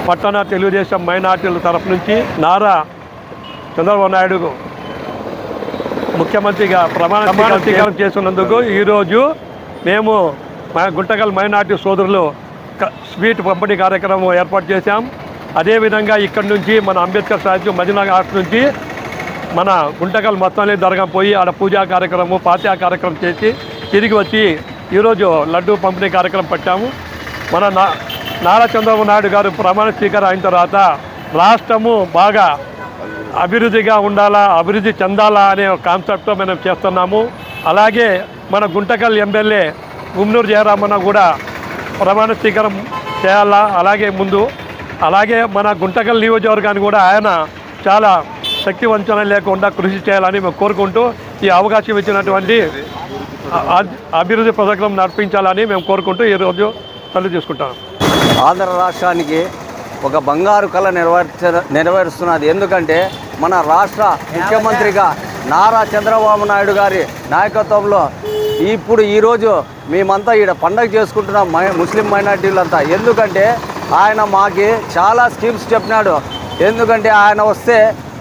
పట్టణ తెలుగుదేశం మైనార్టీల తరఫు నుంచి నారా చంద్రబాబు నాయుడు ముఖ్యమంత్రిగా ప్రమాణ స్వీకారం చేస్తున్నందుకు ఈరోజు మేము గుంటకల్ మైనార్టీ సోదరులు స్వీట్ పంపిణీ కార్యక్రమం ఏర్పాటు చేశాం. అదేవిధంగా ఇక్కడి నుంచి మన అంబేద్కర్ సాహిత్యం మదీనా హాట్ నుంచి మన గుంటకల్ మొత్తాన్ని దర్గా పోయి ఆడ పూజా కార్యక్రమం పాత్యా కార్యక్రమం చేసి తిరిగి వచ్చి ఈరోజు లడ్డూ పంపిణీ కార్యక్రమం పెట్టాము. మన నారా చంద్రబాబు నాయుడు గారు ప్రమాణ స్వీకారం అయిన తర్వాత రాష్ట్రము బాగా అభివృద్ధిగా ఉండాలా, అభివృద్ధి చెందాలా అనే కాన్సెప్ట్తో మనం చేస్తున్నాము. అలాగే మన గుంటకల్ ఎమ్మెల్యే గుమ్నూరు జయరామన్న కూడా ప్రమాణ స్వీకారం చేయాలా. అలాగే మన గుంటకల్ నియోజకవర్గాన్ని కూడా ఆయన చాలా శక్తివంచన లేకుండా కృషి చేయాలని మేము కోరుకుంటూ ఈ అవకాశం ఇచ్చినటువంటి అభివృద్ధి పథకం నడిపించాలని మేము కోరుకుంటూ ఈరోజు తల్లి తీసుకుంటాం. ఆంధ్ర రాష్ట్రానికి ఒక బంగారు కళ నెరవేరుస్తున్నది. ఎందుకంటే మన రాష్ట్ర ముఖ్యమంత్రిగా నారా చంద్రబాబు నాయుడు గారి నాయకత్వంలో ఈరోజు మేమంతా ఈడ పండగ చేసుకుంటున్నాం ముస్లిం మైనార్టీలంతా. ఎందుకంటే ఆయన మాకి చాలా స్కీమ్స్ చెప్పినాడు. ఎందుకంటే ఆయన వస్తే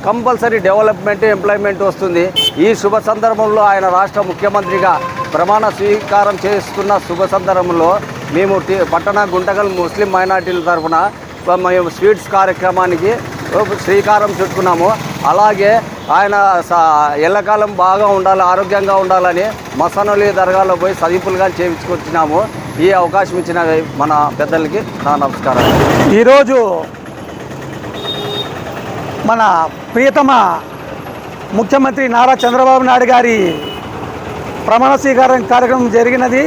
కంపల్సరీ డెవలప్మెంట్, ఎంప్లాయ్మెంట్ వస్తుంది. ఈ శుభ సందర్భంలో ఆయన రాష్ట్ర ముఖ్యమంత్రిగా ప్రమాణ స్వీకారం చేస్తున్న శుభ సందర్భంలో మేము పట్టణ గుంటకల్ ముస్లిం మైనార్టీల తరఫున మేము స్వీట్స్ కార్యక్రమానికి శ్రీకారం చుట్టుకున్నాము. అలాగే ఆయన ఎల్లకాలం బాగా ఉండాలి, ఆరోగ్యంగా ఉండాలని మసనలి దర్గాలో పోయి సదింపులుగా చేయించుకొచ్చినాము. ఈ అవకాశం ఇచ్చిన మన పెద్దలకి నా నమస్కారం. ఈరోజు మన ప్రియతమ ముఖ్యమంత్రి నారా చంద్రబాబు నాయుడు గారి ప్రమాణ స్వీకారం కార్యక్రమం జరిగినది.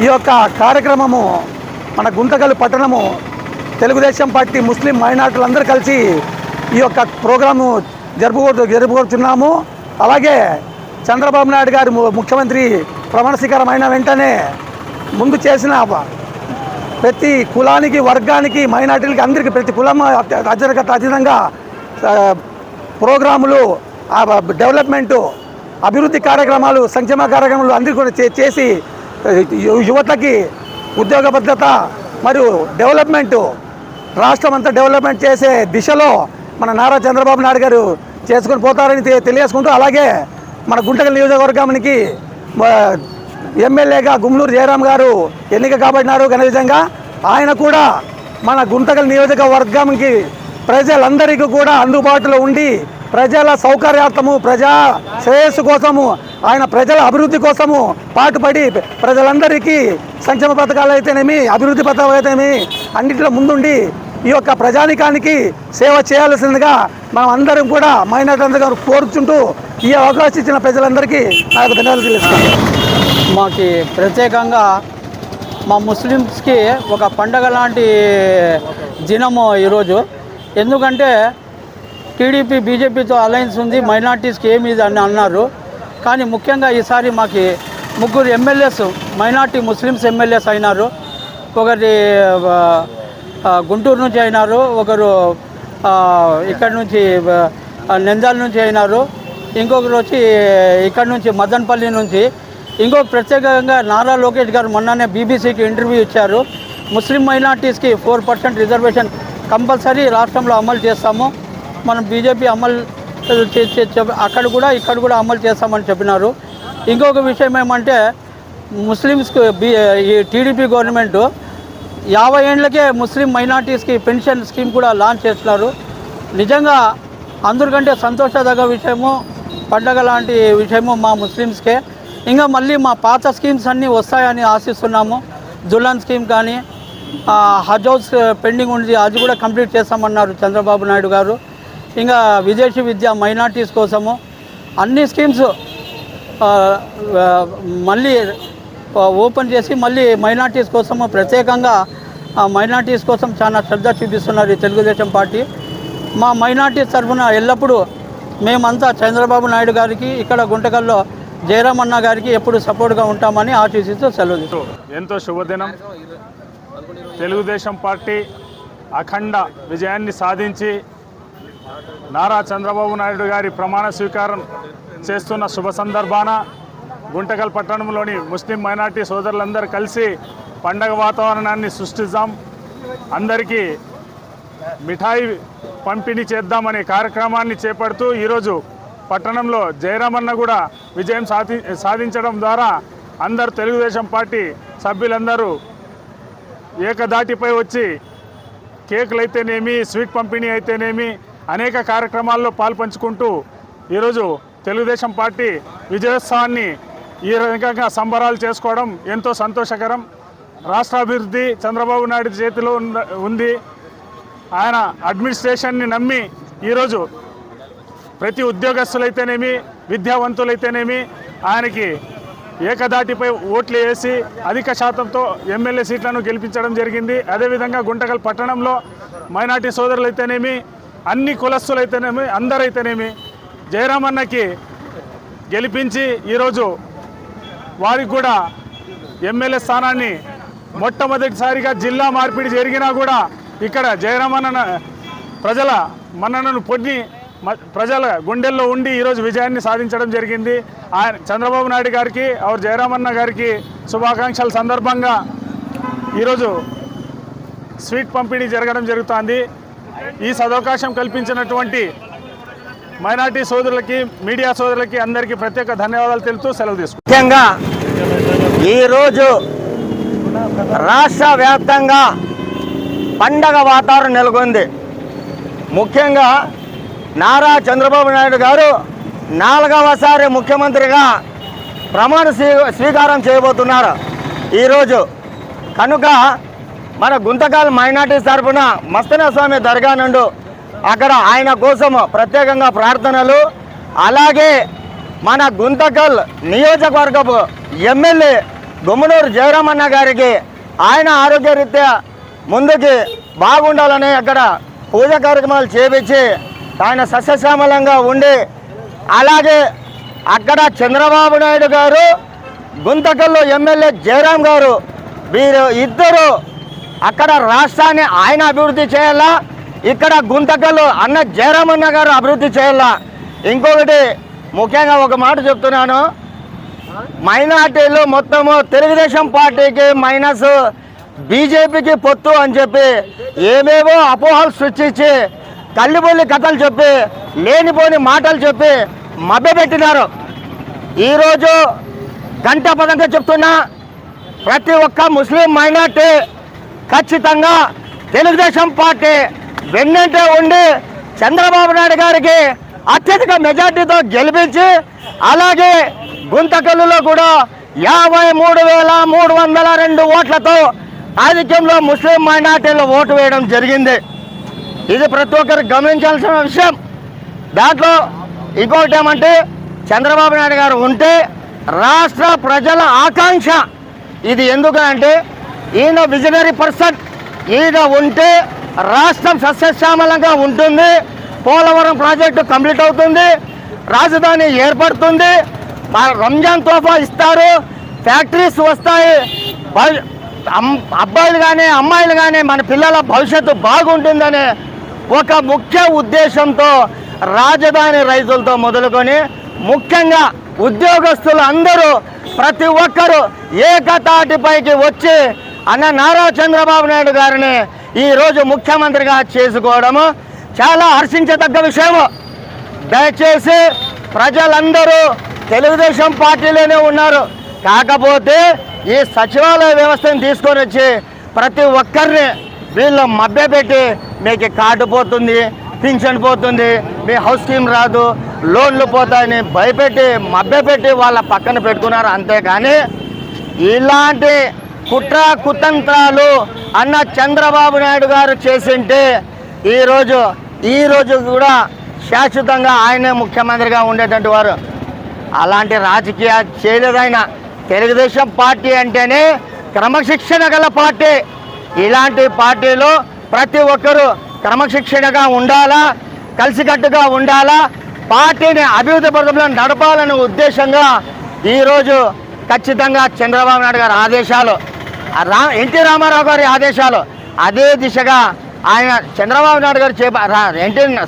ఈ యొక్క కార్యక్రమము మన గుంటకల్ పట్టణము తెలుగుదేశం పార్టీ ముస్లిం మైనార్టీలందరూ కలిసి ఈ యొక్క ప్రోగ్రాము జరుపుకుంటున్నాము. అలాగే చంద్రబాబు నాయుడు గారు ముఖ్యమంత్రి ప్రమాణ స్వీకారం అయిన వెంటనే ముందు చేసిన ప్రతి కులానికి, వర్గానికి, మైనార్టీలకి అందరికీ ప్రతి కులం అత్యధికంగా ప్రోగ్రాములు, డెవలప్మెంటు, అభివృద్ధి కార్యక్రమాలు, సంక్షేమ కార్యక్రమాలు అందరికీ కూడా చేసి యువతకి ఉద్యోగ భద్రత మరియు డెవలప్మెంటు, రాష్ట్రం అంతా డెవలప్మెంట్ చేసే దిశలో మన నారా చంద్రబాబు నాయుడు గారు చేసుకొని పోతారని తెలియజేసుకుంటూ, అలాగే మన గుంటకల్ నియోజకవర్గానికి ఎమ్మెల్యేగా గుమ్నూరు జయరాం గారు ఎన్నిక కాబడినారు. ఘనవిధంగా ఆయన కూడా మన గుంటకల్ నియోజకవర్గానికి ప్రజలందరికీ కూడా అందుబాటులో ఉండి ప్రజల సౌకర్యార్థము, ప్రజా శ్రేయస్సు కోసము, ఆయన ప్రజల అభివృద్ధి కోసము పాటుపడి ప్రజలందరికీ సంక్షేమ పథకాలు అయితేనేమి, అభివృద్ధి పథకాలు అయితేనేమి అన్నింటిలో ముందుండి ఈ యొక్క ప్రజానికానికి సేవ చేయాల్సిందిగా మనం అందరం కూడా మైనార్టీలందరూ కోరుచుంటూ ఈ అవకాశం ఇచ్చిన ప్రజలందరికీ నాకు ధన్యవాదాలు తెలుస్తాను. మాకు ప్రత్యేకంగా మా ముస్లిమ్స్కి ఒక పండగ లాంటి దినము ఈరోజు. ఎందుకంటే టీడీపీ బీజేపీతో అలయన్స్ ఉంది, మైనార్టీస్కి ఏమి ఇది అని అన్నారు. కానీ ముఖ్యంగా ఈసారి మాకు 3 ఎమ్మెల్యేస్ మైనార్టీ ముస్లిమ్స్ ఎమ్మెల్యేస్ అయినారు. ఒకరి గుంటూరు నుంచి అయినారు, ఒకరు ఇక్కడ నుంచి నంద్యాల నుంచి అయినారు, ఇంకొకరు వచ్చి ఇక్కడ నుంచి మదనపల్లి నుంచి. ఇంకొక ప్రత్యేకంగా నారా లోకేష్ గారు మొన్ననే బీబీసీకి ఇంటర్వ్యూ ఇచ్చారు. ముస్లిం మైనార్టీస్కి 4% రిజర్వేషన్ కంపల్సరీ రాష్ట్రంలో అమలు చేస్తాము, మనం బీజేపీ అమలు అక్కడ కూడా ఇక్కడ కూడా అమలు చేస్తామని చెప్పినారు. ఇంకొక విషయం ఏమంటే ముస్లిమ్స్కి ఈ టీడీపీ గవర్నమెంటు 50 ఏళ్ళకే ముస్లిం మైనార్టీస్కి పెన్షన్ స్కీమ్ కూడా లాంచ్ చేస్తున్నారు. నిజంగా అందరికంటే సంతోషదగ్గ విషయము, పండగ లాంటి విషయము మా ముస్లిమ్స్కే. ఇంకా మళ్ళీ మా పాత స్కీమ్స్ అన్నీ వస్తాయని ఆశిస్తున్నాము. దుల్హన్ స్కీమ్ కానీ హజ్ హౌస్ పెండింగ్ ఉంది, అది కూడా కంప్లీట్ చేస్తామన్నారు చంద్రబాబు నాయుడు గారు. ఇంకా విదేశీ విద్య మైనార్టీస్ కోసము అన్ని స్కీమ్స్ మళ్ళీ ఓపెన్ చేసి మళ్ళీ మైనార్టీస్ కోసము ప్రత్యేకంగా మైనార్టీస్ కోసం చాలా శ్రద్ధ చూపిస్తున్నారు ఈ తెలుగుదేశం పార్టీ. మా మైనార్టీస్ తరఫున ఎల్లప్పుడూ మేమంతా చంద్రబాబు నాయుడు గారికి, ఇక్కడ గుంటకల్లో జయరామన్న గారికి ఎప్పుడు సపోర్ట్గా ఉంటామని ఆశిస్తూ సెలవు. ఎంతో శుభదినం. తెలుగుదేశం పార్టీ అఖండ విజయాన్ని సాధించి నారా చంద్రబాబు నాయుడు గారి ప్రమాణ స్వీకారం చేస్తున్న శుభ సందర్భాన గుంటకల్ పట్టణంలోని ముస్లిం మైనార్టీ సోదరులందరూ కలిసి పండగ వాతావరణాన్ని సృష్టిద్దాం, అందరికీ మిఠాయి పంపిణీ చేద్దామనే కార్యక్రమాన్ని చేపడుతూ ఈరోజు పట్టణంలో జయరామన్న కూడా విజయం సాధించడం ద్వారా అందరు తెలుగుదేశం పార్టీ సభ్యులందరూ ఏకదాటిపై వచ్చి కేకులు అయితేనేమి, స్వీట్ పంపిణీ అయితేనేమి అనేక కార్యక్రమాల్లో పాల్పంచుకుంటూ ఈరోజు తెలుగుదేశం పార్టీ విజయోత్సవాన్ని ఈ రకంగా సంబరాలు చేసుకోవడం ఎంతో సంతోషకరం. రాష్ట్రాభివృద్ధి చంద్రబాబు నాయుడు చేతిలో ఉంది. ఆయన అడ్మినిస్ట్రేషన్ని నమ్మి ఈరోజు ప్రతి ఉద్యోగస్తులైతేనేమి, విద్యావంతులైతేనేమి ఆయనకి ఏకదాటిపై ఓట్లు వేసి అధిక శాతంతో ఎమ్మెల్యే సీట్లను గెలిపించడం జరిగింది. అదేవిధంగా గుంటకల్ పట్టణంలో మైనార్టీ సోదరులైతేనేమి, అన్ని కులస్తులైతేనేమి, అందరైతేనేమి జయరామన్నకి గెలిపించి ఈరోజు వారికి కూడా ఎమ్మెల్యే స్థానాన్ని మొట్టమొదటిసారిగా జిల్లా మార్పిడి జరిగినా కూడా ఇక్కడ జయరామన్న ప్రజల మన్ననను పొంది ప్రజల గుండెల్లో ఉండి ఈరోజు విజయాన్ని సాధించడం జరిగింది. ఆయన చంద్రబాబు నాయుడు గారికి జయరామన్న గారికి శుభాకాంక్షల సందర్భంగా ఈరోజు స్వీట్ పంపిణీ జరగడం జరుగుతుంది. ఈ సదవకాశం కల్పించినటువంటి మైనార్టీ సోదరులకి, మీడియా సోదరులకి అందరికీ ప్రత్యేక ధన్యవాదాలు తెలుపుతూ సెలవు తీసుకుంటాం. ముఖ్యంగా ఈరోజు రాష్ట్ర వ్యాప్తంగా పండగ వాతావరణం నెలకొంది. ముఖ్యంగా నారా చంద్రబాబు నాయుడు గారు 4వసారి ముఖ్యమంత్రిగా ప్రమాణ స్వీకారం చేయబోతున్నారు ఈరోజు. కనుక మన గుంతకల్ మైనార్టీస్ తరఫున మస్తన స్వామి దర్గా నుండి అక్కడ ఆయన కోసం ప్రత్యేకంగా ప్రార్థనలు, అలాగే మన గుంతకల్ నియోజకవర్గపు ఎమ్మెల్యే గుమ్మనూరు జయరామన్న గారికి ఆయన ఆరోగ్యరీత్యా ముందుకి బాగుండాలని అక్కడ పూజ కార్యక్రమాలు చేపించి ఆయన సస్యశ్యామలంగా ఉండి, అలాగే అక్కడ చంద్రబాబు నాయుడు గారు, గుంతకల్లో ఎమ్మెల్యే జయరాం గారు, వీరు ఇద్దరు అక్కడ రాష్ట్రాన్ని ఆయన అభివృద్ధి చేయాలా, ఇక్కడ గుంతకల్లో అన్న జయరామన్న గారు అభివృద్ధి చేయాలా. ఇంకొకటి ముఖ్యంగా ఒక మాట చెప్తున్నాను, మైనార్టీలు మొత్తము తెలుగుదేశం పార్టీకి మైనస్ బీజేపీకి పొత్తు అని చెప్పి ఏమేవో అపోహలు సృష్టించి కల్లిబొల్లి కథలు చెప్పి లేనిపోని మాటలు చెప్పి మభ్యపెట్టినారు. ఈరోజు గంటాపదంగా చెప్తున్నా, ప్రతి ఒక్క ముస్లిం మైనార్టీ ఖచ్చితంగా తెలుగుదేశం పార్టీ వెన్నంటే ఉండి చంద్రబాబు నాయుడు గారికి అత్యధిక మెజార్టీతో గెలిపించి, అలాగే గుంతకల్లులో కూడా 53,302 ఓట్లతో ఆధిక్యంలో ముస్లిం మైనార్టీలు ఓటు వేయడం జరిగింది. ఇది ప్రతి ఒక్కరు గమనించాల్సిన విషయం. దాంట్లో ఇంకొకటి ఏమంటే, చంద్రబాబు నాయుడు గారు ఉంటే రాష్ట్ర ప్రజల ఆకాంక్ష ఇది. ఎందుకంటే ఈయన విజనరీ పర్సన్, ఈయన ఉంటే రాష్ట్రం సస్యశ్యామలంగా ఉంటుంది, పోలవరం ప్రాజెక్టు కంప్లీట్ అవుతుంది, రాజధాని ఏర్పడుతుంది, రంజాన్ తోఫా ఇస్తారు, ఫ్యాక్టరీస్ వస్తాయి, అబ్బాయిలు కానీ అమ్మాయిలు కానీ మన పిల్లల భవిష్యత్తు బాగుంటుందనే ఒక ముఖ్య ఉద్దేశంతో రాజధాని రైతులతో మొదలుకొని ముఖ్యంగా ఉద్యోగస్తులు అందరూ ప్రతి ఒక్కరూ ఏకతాటిపైకి వచ్చి అన్న నారా చంద్రబాబు నాయుడు గారిని ఈరోజు ముఖ్యమంత్రిగా చేసుకోవడము చాలా హర్షించదగ్గ విషయము. దయచేసి ప్రజలందరూ తెలుగుదేశం పార్టీలోనే ఉన్నారు, కాకపోతే ఈ సచివాలయ వ్యవస్థను తీసుకొని వచ్చి ప్రతి ఒక్కరిని వీళ్ళు మభ్యపెట్టి మీకు కాటుపోతుంది, పింఛన్ పోతుంది, మీ హౌస్ స్కీమ్ రాదు, లోన్లు పోతాయని భయపెట్టి మభ్యపెట్టి వాళ్ళ పక్కన పెట్టుకున్నారు. అంతేకాని ఇలాంటి కుట్ర కుతంత్రాలు అన్న చంద్రబాబు నాయుడు గారు చేసింటే ఈరోజు కూడా శాశ్వతంగా ఆయనే ముఖ్యమంత్రిగా ఉండేటువంటి వారు. అలాంటి రాజకీయాలు చేయలేదు ఆయన. తెలుగుదేశం పార్టీ అంటేనే క్రమశిక్షణ గల పార్టీ. ఇలాంటి పార్టీలో ప్రతి ఒక్కరూ క్రమశిక్షణగా ఉండాలా, కలిసికట్టుగా ఉండాలా, పార్టీని అభివృద్ధి పథంలో నడపాలనే ఉద్దేశంగా ఈరోజు ఖచ్చితంగా చంద్రబాబు నాయుడు గారి ఆదేశాలు, ఎన్టీ రామారావు గారి ఆదేశాలు, అదే దిశగా ఆయన చంద్రబాబు నాయుడు గారు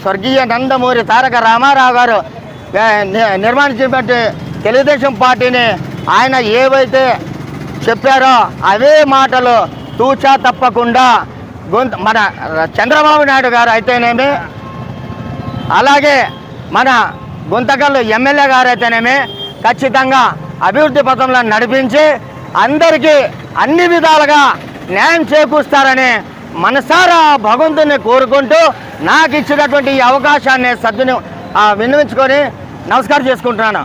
స్వర్గీయ నందమూరి తారక రామారావు గారు నిర్మాణించినటువంటి తెలుగుదేశం పార్టీని ఆయన ఏవైతే చెప్పారో అవే మాటలు తూచా తప్పకుండా మన చంద్రబాబు నాయుడు గారు అయితేనేమి, అలాగే మన గుంతకల్లు ఎమ్మెల్యే గారు అయితేనేమి ఖచ్చితంగా అభివృద్ధి పథంలో నడిపించి అందరికీ అన్ని విధాలుగా న్యాయం చేకూరుస్తారని మనసారా భగవంతుని కోరుకుంటూ నాకు ఇచ్చినటువంటి ఈ అవకాశాన్ని విన్నవించుకొని నమస్కారం చేసుకుంటున్నాను.